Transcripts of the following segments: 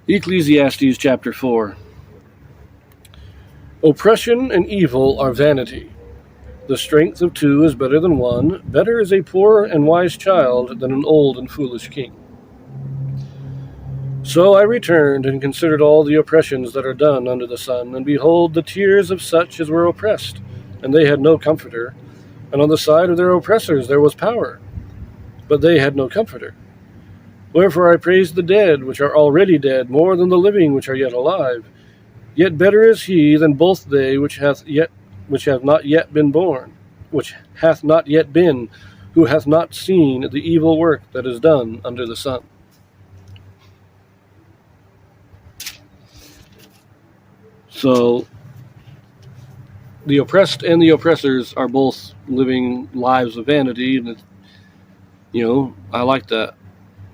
Ecclesiastes chapter 4. Oppression and evil are vanity. The strength of two is better than one. Better is a poor and wise child than an old and foolish king. So I returned and considered all the oppressions that are done under the sun, and behold, the tears of such as were oppressed, and they had no comforter. And on the side of their oppressors there was power, but they had no comforter. Wherefore I praise the dead, which are already dead, more than the living, which are yet alive. Yet better is he than both they which have not yet been born, which hath not yet been, who hath not seen the evil work that is done under the sun. So the oppressed and the oppressors are both living lives of vanity, and I like that.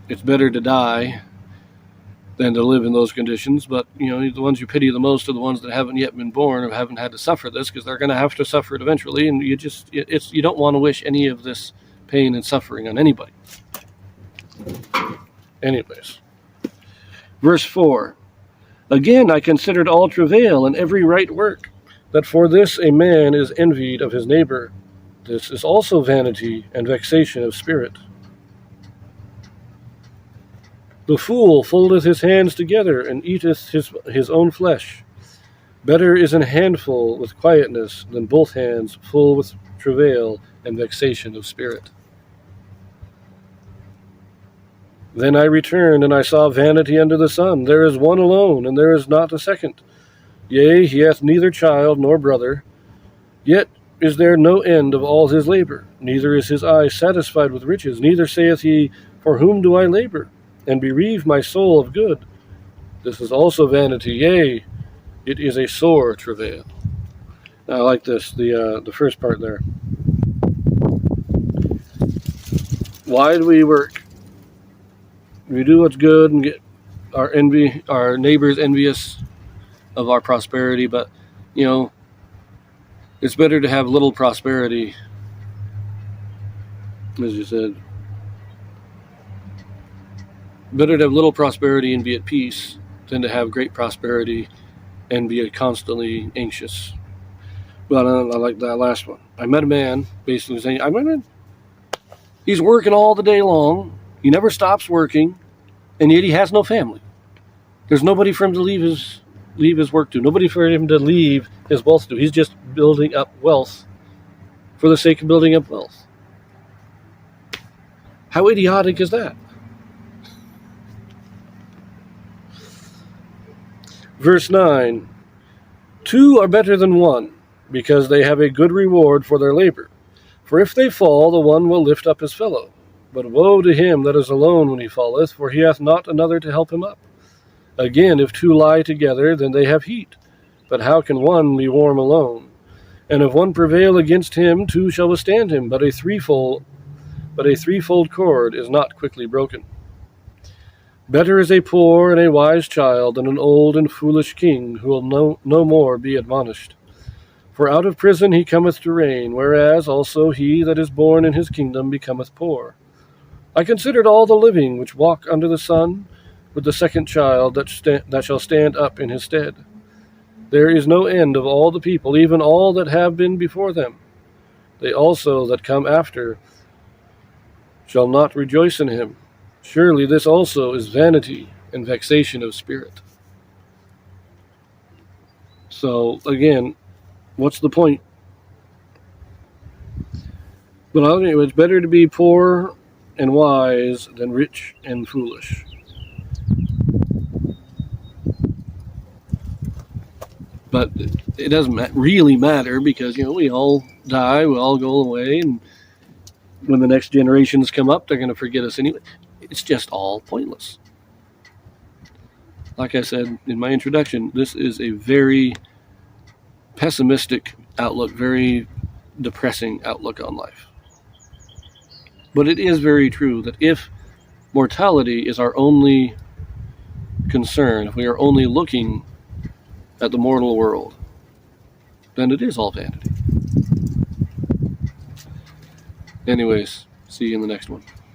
It's better to die than to live in those conditions, but the ones you pity the most are the ones that haven't yet been born or haven't had to suffer this, because they're going to have to suffer it eventually, and you don't want to wish any of this pain and suffering on anybody. Anyways, verse 4. Again I considered all travail and every right work, that for this a man is envied of his neighbor. This is also vanity and vexation of spirit. The fool foldeth his hands together, and eateth his own flesh. Better is an handful with quietness than both hands full with travail and vexation of spirit. Then I returned, and I saw vanity under the sun. There is one alone, and there is not a second. Yea, he hath neither child nor brother. Yet is there no end of all his labor. Neither is his eye satisfied with riches. Neither saith he, For whom do I labor, and bereave my soul of good? This is also vanity, yea, it is a sore travail. Now, I like this, the first part there. Why do we work? We do what's good and get our neighbors envious of our prosperity, but it's better to have little prosperity, as you said. Better to have little prosperity and be at peace than to have great prosperity and be constantly anxious. But I like that last one. I met a man basically saying, he's working all the day long. He never stops working, and yet he has no family. There's nobody for him to leave his work to. Nobody for him to leave his wealth to. He's just building up wealth for the sake of building up wealth. How idiotic is that? Verse 9, 2 are better than one, because they have a good reward for their labor. For if they fall, the one will lift up his fellow. But woe to him that is alone when he falleth, for he hath not another to help him up. Again, if two lie together, then they have heat. But how can one be warm alone? And if one prevail against him, two shall withstand him. But a threefold cord is not quickly broken. Better is a poor and a wise child than an old and foolish king, who will no more be admonished. For out of prison he cometh to reign, whereas also he that is born in his kingdom becometh poor. I considered all the living which walk under the sun, with the second child that shall stand up in his stead. There is no end of all the people, even all that have been before them. They also that come after shall not rejoice in him. Surely this also is vanity and vexation of spirit. So, again, what's the point? But anyway, it's better to be poor and wise than rich and foolish. But it doesn't really matter, because, we all die, we all go away, and when the next generations come up, they're going to forget us anyway. It's just all pointless. Like I said in my introduction, this is a very pessimistic outlook, very depressing outlook on life. But it is very true that if mortality is our only concern, if we are only looking at the mortal world, then it is all vanity. Anyways, see you in the next one.